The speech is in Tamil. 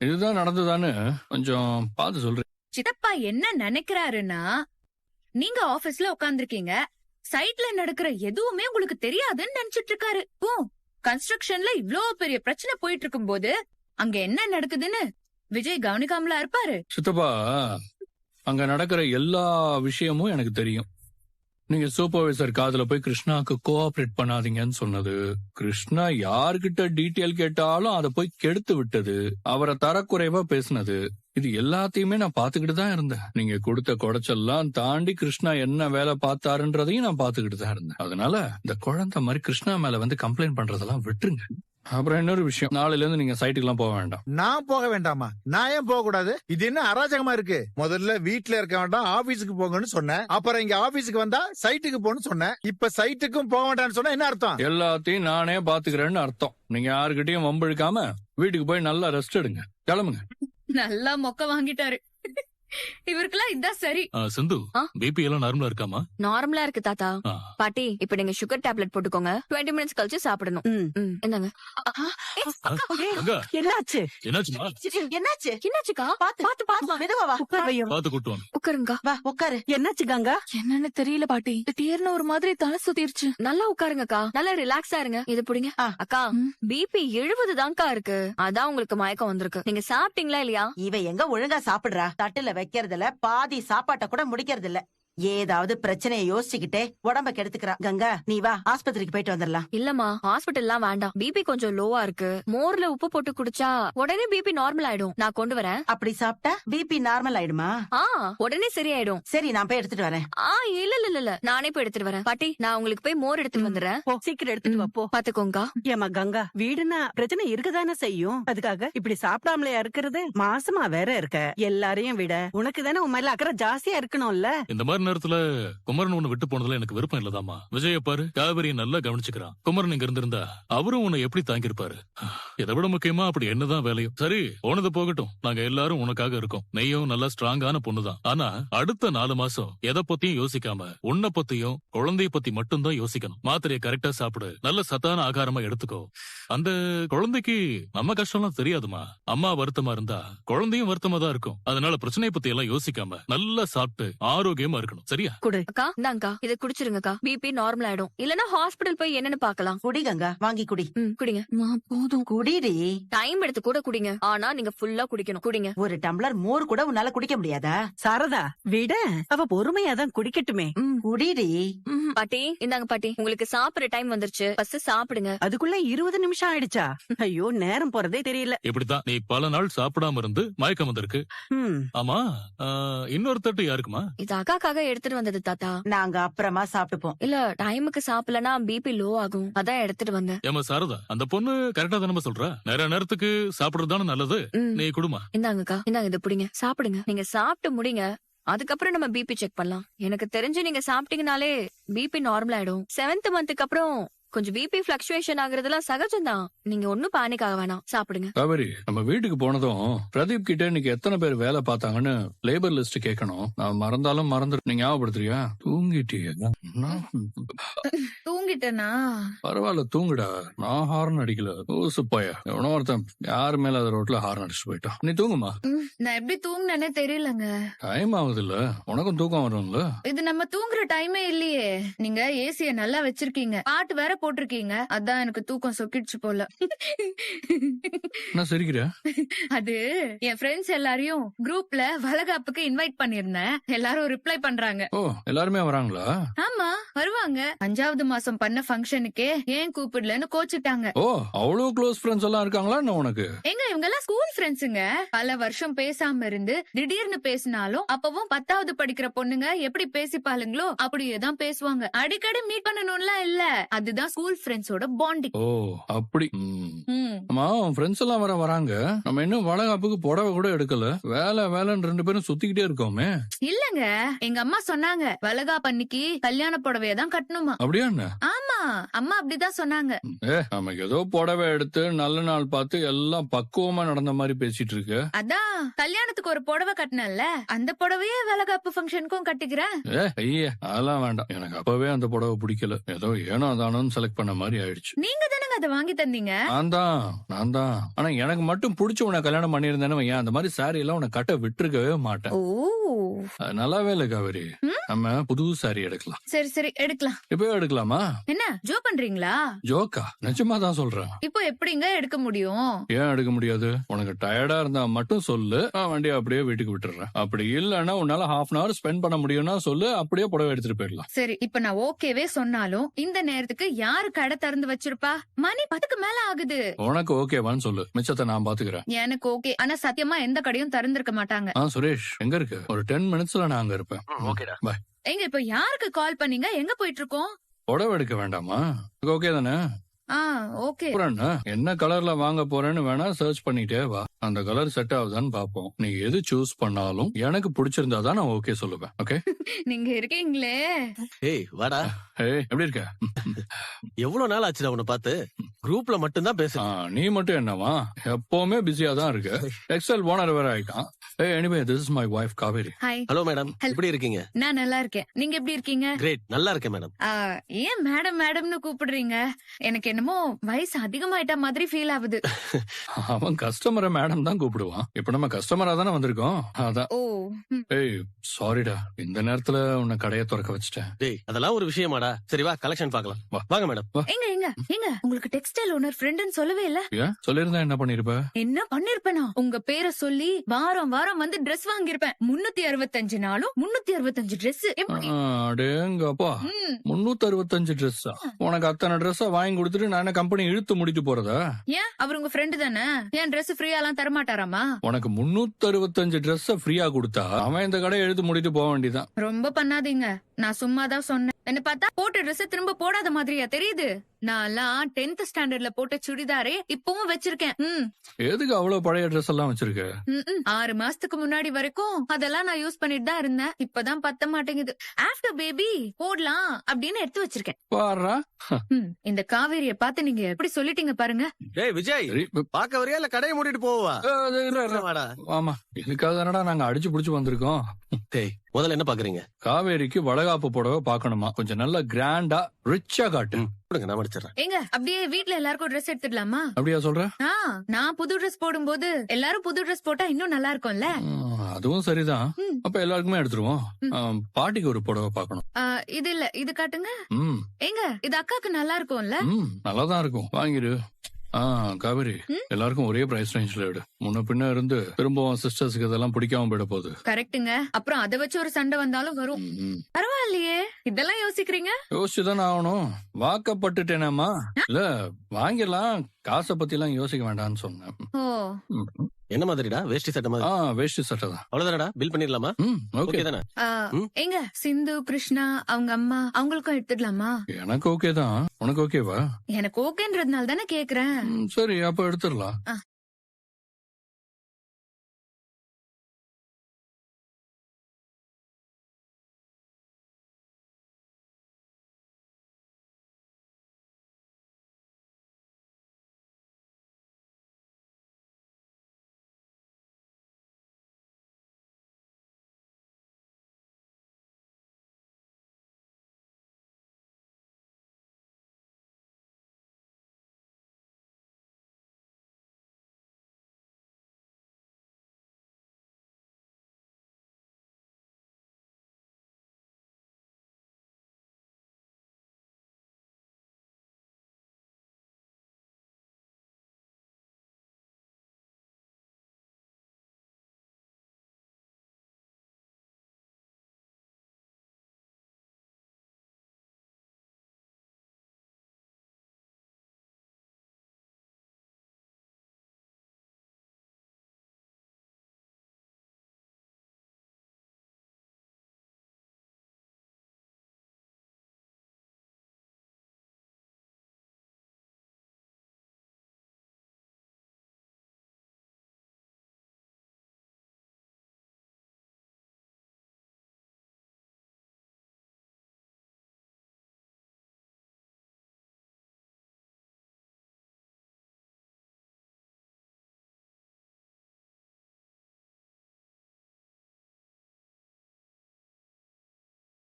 இதுதான் நடந்ததான்னு கொஞ்சம் பார்த்து சொல்றேன். சித்தப்பா என்ன நினைக்கிறாருன்னா, நீங்க ஆபீஸ்ல உட்கார்ந்திருக்கீங்க, சைட்ல நடக்கிற எதுவுமே உங்களுக்கு தெரியாதுன்னு நினைச்சிட்டு இருக்காரு. கன்ஸ்ட்ரக்ஷன்ல இவ்ளோ பெரிய பிரச்சனை போயிட்டு இருக்கும் போது அங்க என்ன நடக்குதுன்னு விஜய் கவனிக்காமலா இருப்பாரு? சித்தப்பா, அங்க நடக்கிற எல்லா விஷயமும் எனக்கு தெரியும். நீங்க சூப்பர்வைசர் காதுல போய் கிருஷ்ணாக்கு கோஆபரேட் பண்ணாதீங்கன்னு சொன்னது, கிருஷ்ணா யார்கிட்ட டீட்டெயில் கேட்டாலும் அதை போய் கெடுத்து விட்டது, அவரை தரக்குறைவா பேசினது, இது எல்லாத்தையுமே நான் பாத்துக்கிட்டு தான் இருந்தேன். நீங்க கொடுத்த குடைச்செல்லாம் தாண்டி கிருஷ்ணா என்ன வேலை பார்த்தாருன்றதையும் நான் பாத்துக்கிட்டு தான் இருந்தேன். அதனால இந்த குழந்தை மாதிரி கிருஷ்ணா மேல வந்து கம்ப்ளைண்ட் பண்றதெல்லாம் விட்டுருங்க. அப்புறம் இன்னொரு விஷயம், நாளையில இருந்து நீங்க சைட்டுக்கு எல்லாம் போக வேண்டாம். நான் போக வேண்டாமா? நான் ஏன் போக கூடாது? இது என்ன அராஜகமா இருக்கு? முதல்ல வீட்டுல இருக்க வேண்டாம், ஆபீஸுக்கு போங்கன்னு சொன்னேன். அப்புறம் இங்க ஆபீஸுக்கு வந்தா சைட்டுக்கு போன்னு சொன்னேன். இப்ப சைட்டுக்கும் போக வேண்டாம்னு சொன்னா என்ன அர்த்தம்? எல்லாத்தையும் நானே பாத்துக்கிறேன்னு அர்த்தம். நீங்க யாருக்கிட்டையும் வம்பிழுக்காம வீட்டுக்கு போய் நல்லா ரெஸ்ட் எடுங்க. கிளம்புங்க. நல்லா மொக்க வாங்கிட்டாரு. இவருக்கெல்லாம் இதான் சரி. சிந்து, பிபி எல்லாம் நார்மலா இருக்காமா? நார்மலா இருக்கு தாத்தா. பாட்டி, இப்ப நீங்க சுகர் டேப்லெட் போட்டுக்கோங்க. 20 மினிட்ஸ் கழிச்சு சாப்பிடணும். என்னங்க? என்னாச்சு? என்னாச்சுமா? என்னாச்சு? என்னாச்சுக்கா? பாத்து மெதுவா வா. பாத்து கூட்டு வாங்க. உட்காருங்க. வா உட்காரு. என்னாச்சு கங்கா? என்னன்னு தெரியல பாட்டி, திடீர்னு ஒரு மாதிரி தலை சுத்திருச்சு. நல்லா உட்காருங்கக்கா, நல்லா ரிலாக்ஸா இருங்க. இது புடிங்க. அக்கா, பிபி 70 தான்க்கா இருக்கு. அதான் உங்களுக்கு மயக்கம் வந்திருக்கு. நீங்க சாப்பிட்டீங்களா இல்லையா? இவ எங்க ஒழுங்கா சாப்பிடுறா? தட்டுல வைக்கிறதுல பாதி சாப்பாட்ட கூட முடிக்கிறது இல்ல. ஏதாவது பிரச்சனையை யோசிச்சுக்கிட்டே உடம்ப கெடுத்துக்கிறா. கங்கா, நீ வா, ஆஸ்பத்திரிக்கு போயிட்டு வந்துடலாம். இல்லம்மா, ஹாஸ்பிட்டல்லாம் வேண்டாம். பிபி கொஞ்சம் லோவா இருக்கு. மோர்ல உப்பு போட்டு குடிச்சா உடனே பிபி நார்மல் ஆயிடும். நான் கொண்டு வரேன். அப்படி சாப்பிட்டா பிபி நார்மல் ஆயிடுமா? உடனே சரியாயிடும். சரி, நான் போய் எடுத்துட்டு வரேன். இல்ல, நானே போய் எடுத்துட்டு வரேன். பாட்டி, நான் உங்களுக்கு போய் மோர் எடுத்துட்டு வந்துடுறேன். சீக்கிரம் எடுத்துட்டு வா, போ. பாத்துக்கோங்க. ஏமா கங்கா, வீடுனா பிரச்சனை இருக்கதானே செய்யும். அதுக்காக இப்படி சாப்பிடாமலையா இருக்கிறது? மாசமா வேற இருக்க. எல்லாரையும் விட உனக்கு தானே உன் மேல அக்கறை ஜாஸ்தியா இருக்கணும்ல. இந்த மாதிரி நேரத்துல குமரன் உன்னை விட்டு போனதுல எனக்கு விருப்பம் இல்லதாமா. விஜய பாரு, காவேரியை நல்லா கவனிச்சுக்கிறான். குமரன் இங்க இருந்திருந்தா அவரும் உன்னை எப்படி தாங்கிருப்பாரு. இதை விட முக்கியமா அப்படி என்னதான் வேலையும். சரி, போனது போகட்டும். நாங்க எல்லாரும் உனக்காக இருக்கோம். நெய்யும் நல்லா ஸ்ட்ராங்கான பொண்ணுதான். ஆனா அடுத்த 4 மாசம் எதை பத்தியும் யோசிக்காம உன்னை பத்தியும் குழந்தைய பத்தி மட்டும் தான் யோசிக்கணும். மாத்திரையை கரெக்டா சாப்பிடு, நல்ல சத்தான ஆகாரமா எடுத்துக்கோ. அந்த குழந்தைக்கு நம்ம கஷ்டம்லாம் தெரியாதுமா. அம்மா வருத்தமா இருந்தா குழந்தையும் வருத்தமா தான் இருக்கும். அதனால பிரச்சனையை பத்தி எல்லாம் யோசிக்காம நல்லா சாப்பிட்டு ஆரோக்கியமா இருக்கணும். சரியா? குடு. அக்கா, இந்தாங்கக்கா, இதை குடிச்சிருங்கக்கா. பிபி நார்மல் ஆயிடும். இல்லனா ஹாஸ்பிடல் போய் என்னன்னு பாக்கலாம். குடி கங்கா, வாங்கி குடி. குடிங்க. போதும், குடிடி. டைம் எடுத்து கூட குடிங்க. ஆனா நீங்க ஃபுல்லா குடிக்கணும். குடிங்க. ஒரு டம்ளர் மோர் கூட உன்னால குடிக்க முடியாதா? சாரதா, விட, அவ பொறுமையாதான் குடிக்கட்டுமே. குடிடி. பாட்டி, இந்தாங்க பாட்டி, உங்களுக்கு சாப்பிடுற டைம் வந்துருச்சு. ஃபர்ஸ்ட் சாப்பிடுங்க. அதுக்குள்ள 20 நிமிஷம் ஆயிடுச்சா? ஐயோ, நேரம் போறதே தெரியல. இப்படித்தான் நீ பல நாள் சாப்பிடாம இருந்து மயக்கம் வந்திருக்கு. ஆமா, இன்னொரு தட்டு யாருக்குமா? இது அக்காக்காக எடுத்துட்டு வந்தது தாத்தா. நாங்க அப்புறமா சாப்பிட்டுப்போம். இல்ல, டைமுக்கு சாப்பிடலனா பிபி லோ ஆகும். அதான் எடுத்துட்டு வந்தேன். ஏமா சாரதா, அந்த பொண்ணு கரெக்டா தானே சொல்றா? நேரத்துக்கு சாப்பிடுறதுதானே நல்லது. நீ குடுமா. இந்தாங்கக்கா, இந்தாங்க, இது புடிங்க. சாப்பிடுங்க. நீங்க சாப்பிட்டு முடிங்க, அதுக்கப்புறம் நம்ம பிபி செக் பண்ணலாம். எனக்கு தெரிஞ்சு நீங்க சாப்பிட்டீங்கனாலே பிபி நார்மல் ஆயிடும். 7th மந்த்துக்கு அப்புறம் கொஞ்சம் பிபி பிளக்சுவேஷன் ஆகுறதுலாம் சகஜம்தான். நீங்க ஒன்னும் பேனிக் ஆக வேணாம். சாப்பிடுங்க. காவேரி, நம்ம வீட்டுக்கு போனதும் பிரதீப் கிட்ட இன்னைக்கு எத்தனை பேர் வேலை பார்த்தாங்கன்னு லேபர் லிஸ்ட் கேட்கணும். நான் மறந்தாலும் மறந்து, நீங்க ஞாபகப்படுத்துறியா? தூங்கிட்டியா? தூங்கிட்டேனா? பரவாயில்ல, தூங்குடா. நான் ஹார்ன் அடிக்கல. ஓசுப்பாயா, எவனோ ஒருத்தன் யாரு மேல அது ரோட்ல ஹார்ன் அடிச்சுட்டு போயிட்டான். நீ தூங்குமா. நான் எப்படி தூங்குனேனே தெரியலங்க. டைம் ஆகுது இல்ல, உனக்கும் தூக்கம் வரும்ல. இது நம்ம தூங்குற டைமே இல்லையே. நீங்க ஏசிய நல்லா வச்சிருக்கீங்க, பாட்டு வேற போட்டிருக்கீங்க. அதான் எனக்கு தூக்கம் சொக்கிடுச்சு போல. என்ன சிரிக்கிற? அது என் ஃப்ரெண்ட்ஸ் எல்லாரையும் குரூப்ல வளகாப்புக்கு இன்வைட் பண்ணிருந்தேன். எல்லாரும் ரிப்ளை பண்றாங்க. ஓ, எல்லாருமே வராங்களா? ஆமா, வருவாங்க. 5வது மாசம் பண்ண ஃபங்க்ஷனுக்கே ஏன் கூப்பிடலன்னு கோச்சிட்டாங்க. ஓ, அவ்வளவு க்ளோஸ் ஃப்ரெண்ட்ஸ் எல்லாம் இருக்காங்களா என்ன உனக்கு? எங்க இவங்க எல்லாம் ஸ்கூல் ஃப்ரெண்ட்ஸுங்க. பல வருஷம் பேசாம இருந்து திடீர்னு பேசினாலும் அப்பவும் 10வது படிக்கிற பொண்ணுங்க எப்படி பேசிப்பாளுங்களோ அப்படியேதான் பேசுவாங்க. அடிக்கடி மீட் பண்ணணும்லாம் இல்ல. அதுதான் ஸ்கூல் ஃப்ரெண்ட்ஸோட பாண்டிங். ஓ, அப்படி. அம்மா, உன் ஃப்ரெண்ட்ஸ் எல்லாம் வராங்க. நம்ம இன்னும் வளகாப்புக்கு புடவை கூட எடுக்கல. வேலைன்னு 2 பேரும் சுத்திக்கிட்டே இருக்கோமே. இல்லங்க, எங்க அம்மா சொன்னாங்க வளகாப்பு அன்னைக்கு கல்யாண புடவைய தான் கட்டணுமா. அப்படியா? என்ன? ஆமா, அம்மா அப்படிதான் சொன்னாங்க. நம்ம ஏதோ புடவை எடுத்து நல்ல நாள் பார்த்து எல்லாம் பக்குவமா நடந்த மாதிரி பேசிட்டு இருக்கு. அதான் கல்யாணத்துக்கு ஒரு புடவை கட்டினல்ல, அந்த புடவையே வளகாப்பு ஃபங்க்ஷனுக்கும் கட்டிக்கிறேன். ஐயே அதெல்லாம் வேண்டாம், எனக்கு அப்பவே அந்த புடவை பிடிக்கல. ஏதோ ஏனோ தானோன்னு செலக்ட் பண்ண மாதிரி ஆயிடுச்சு. நீங்க தானங்க அதை வாங்கி தந்தீங்க. நான் தான். ஆனா எனக்கு மட்டும் பிடிச்ச உன்னை கல்யாணம் பண்ணியிருந்தேன்னு வையேன், அந்த மாதிரி சாரி எல்லாம் உன்னை கட்ட விட்டுருக்கவே மாட்டேன். ஓ அது நல்லாவே இல்ல காவேரி. நம்ம புது சாரி எடுக்கலாம். சரி சரி எடுக்கலாம். இப்பவே எடுக்கலாமா? என்ன ஜோ பண்றீங்களா? ஜோக்கா? நிஜமா தான் சொல்றேன். இப்போ எப்படிங்க எடுக்க முடியும்? ஏன் எடுக்க முடியாது? உனக்கு டயர்டா இருந்தா மட்டும் சொல்லு, நான் வண்டியை அப்படியே வீட்டுக்கு விட்டுறேன். அப்படி இல்லன்னா உன்னால ஹாஃப் அன் ஹவர் ஸ்பெண்ட் பண்ண முடியும்னா சொல்லு, அப்படியே புடவை எடுத்துட்டு போயிடலாம். சரி, இப்ப நான் ஓகேவே சொன்னாலும் இந்த நேரத்துக்கு யாரு கடை திறந்து வச்சிருப்பா? மணி 10க்கு மேல ஆகுது. உனக்கு ஓகேவான்னு சொல்லு, மிச்சத்தை நான் பாத்துக்கிறேன். எனக்கு ஓகே, ஆனா சத்தியமா எந்த கடையும் திறந்திருக்க மாட்டாங்க. சுரேஷ் எங்க இருக்கு? ஒரு 10 மினிட்ஸ்ல நான் அங்க இருப்பேன். ஓகேடா. பாய். எங்க இப்ப யாருக்கு கால் பண்ணீங்க? எங்க போயிட்டு இருக்கோம்? புடவை எடுக்க வேண்டாமா? ஓகே தானே? ஓகே. அப்புறம் என்ன கலர்ல வாங்க போறேன்னு வேணா சர்ச் பண்ணிட்டே வா. அந்த கலர் செட் ஆகுதான்னு பாப்போம். நீ எது சூஸ் பண்ணாலும் எனக்கு பிடிச்சிருந்தா தான் நான் ஓகே சொல்லுவேன். ஓகே? நீங்க இருக்கீங்களே. ஏய் வாடா. எப்படி இருக்க? எவ்வளவு நாள் ஆச்சுடா உன்னை பார்த்து? குரூப்ல மட்டும் தான் பேசுறேன். நீ மட்டும் என்னவா? எப்பவுமே பிஸியா தான் இருக்கு. எக்ஸல் ஓனர் வேற ஆயிட்டான். Anyway this is my wife Kaveri. Hi. Hello madam, எப்படி இருக்கீங்க? நான் நல்லா இருக்கேன். நீங்க எப்படி இருக்கீங்க? கிரேட், நல்லா இருக்கேன் மேடம். ஏன் மேடம் மேடம்னு கூப்பிடுறீங்க? எனக்கு என்னமோ வயசு அதிகமாயிட்ட மாதிரி ஃபீல் ஆகுது. அவன் கஸ்டமரை மேடம் தான் கூப்பிடுவான். இப்ப நம்ம கஸ்டமரா தானே வந்திருக்கோம், அதான். ஓ ஏய் சாரிடா, இந்த நேரத்துல உன்னை கடையை திறக்க வச்சுட்டேன். டேய் அதெல்லாம் ஒரு விஷயமாடா. சரி வா கலெக்ஷன் பார்க்கலாம். வாங்க மேடம். எங்க எங்க எங்க உங்களுக்கு டெக்ஸ்டைல் ஓனர் ஃப்ரெண்ட்னு சொல்லவே இல்ல. ஏன் சொல்லிருந்தா என்ன பண்ணிருப்ப? என்ன பண்ணிருப்பேனா? உங்க பேரை சொல்லி வாரம் வாரம் வந்து Dress வாங்கிருப்பேன். 365 நாளும் 365 Dress. அடேங்கப்பா, 365 ட்ரெஸ்ஸா? உனக்கு அத்தனை ட்ரெஸ்ஸா வாங்கி கொடுத்துட்டு நான் கம்பெனி இழுத்து முடிட்டு போறதா? ஏன் அவர் உங்க ஃப்ரெண்டு தானே? ஏன் Dress ஃப்ரீயாலாம் தரமாட்டாராமா? உனக்கு 365 ட்ரெஸ் ஃப்ரீயா கொடுத்தா அவன் இந்த கடையை இழுத்து முடிட்டு போக வேண்டியதான். ரொம்ப பண்ணாதீங்க, நான் சும்மாதான் சொன்னேன். என்ன பார்த்தா போட்ட Dress திரும்ப போடாத மாதிரியா தெரியுது? நான் 10th ஸ்டாண்டர்ட்ல போட்ட சுடிதாரே இப்பவும் வச்சிருக்கேன். எதுக்கு அவ்வளவு பழைய ட்ரெஸ் எல்லாம் வச்சிருக்க? 6 மாசத்துக்கு முன்னாடி வரைக்கும் அதெல்லாம் நான் யூஸ் பண்ணிட்டு தான் இருந்தேன். இப்பதான் பத்த மாட்டேங்குது. ஆஃப்டர் பேபி போடலாம் அப்படின்னு எடுத்து வச்சிருக்கேன். பாருடா. இந்த காவேரிய பார்த்து நீங்க எப்படி சொல்லிட்டீங்க பாருங்க. டேய் விஜய், பாக்க வரியா இல்ல கடையை மூடிட்டு போவா? வாடா. ஆமா, இதுக்காக தானடா நாங்க அடிச்சு புடிச்சு வந்திருக்கோம். டேய் முதல்ல என்ன பாக்குறீங்க? காவேரிக்கு வளகாப்பு புடவை பாக்கணுமா? கொஞ்சம் நல்லா கிராண்டா ரிச்சா காட்டு. நான் மடிச்சிடறேன். எங்க அப்படியே வீட்ல எல்லாருக்கும் Dress எடுத்துடலாமா? அப்படியா சொல்ற? நான் புது Dress போடும்போது எல்லாரும் புது Dress போட்டா இன்னும் நல்லா இருக்கும்ல. அதுவும் சரிதான். அப்ப எல்லாருக்குமே எடுத்துருவோம். பாட்டிக்கு ஒரு புடவை பாக்கணும். இது இல்ல, இது காட்டுங்க. எங்க இது அக்காக்கு நல்லா இருக்கும்ல? நல்லாதான் இருக்கும், வாங்கிரு. காவேரி, எல்லாருக்கும் ஒரே பிரைஸ் ரேஞ்ச்ல எடு. முன்ன பின்ன இருந்து திரும்பவும் சிஸ்டர்ஸ்க்கு இதெல்லாம் பிடிக்காம போயிட போகுது. கரெக்ட்டுங்க. அப்புறம் அதை வச்சு ஒரு சண்டை வந்தாலும் வரும். பரவாயில்லையே, இதெல்லாம் யோசிக்கிறீங்க. யோசிச்சுதானே ஆகணும். வாக்கப்பட்டுட்டேனாமா? இல்ல வாங்கிடலாம், காசை பத்தி எல்லாம் யோசிக்க வேண்டாம்னு சொன்னேன். என்ன மாதிரிடா? வேஷ்டி சட்டை மாதிரி? வேஷ்டி சட்டை தான். அவ்வளவுதானடா, பில் பண்ணிடலாமா? ஓகே தானே? எங்க சிந்து கிருஷ்ணா அவங்க அம்மா அவங்களுக்கும் எடுத்துடலாமா? எனக்கு ஓகே தான். உனக்கு ஓகேவா? எனக்கு ஓகேன்றதுனால தானே கேக்குறேன். சரி அப்ப எடுத்துடலாம்.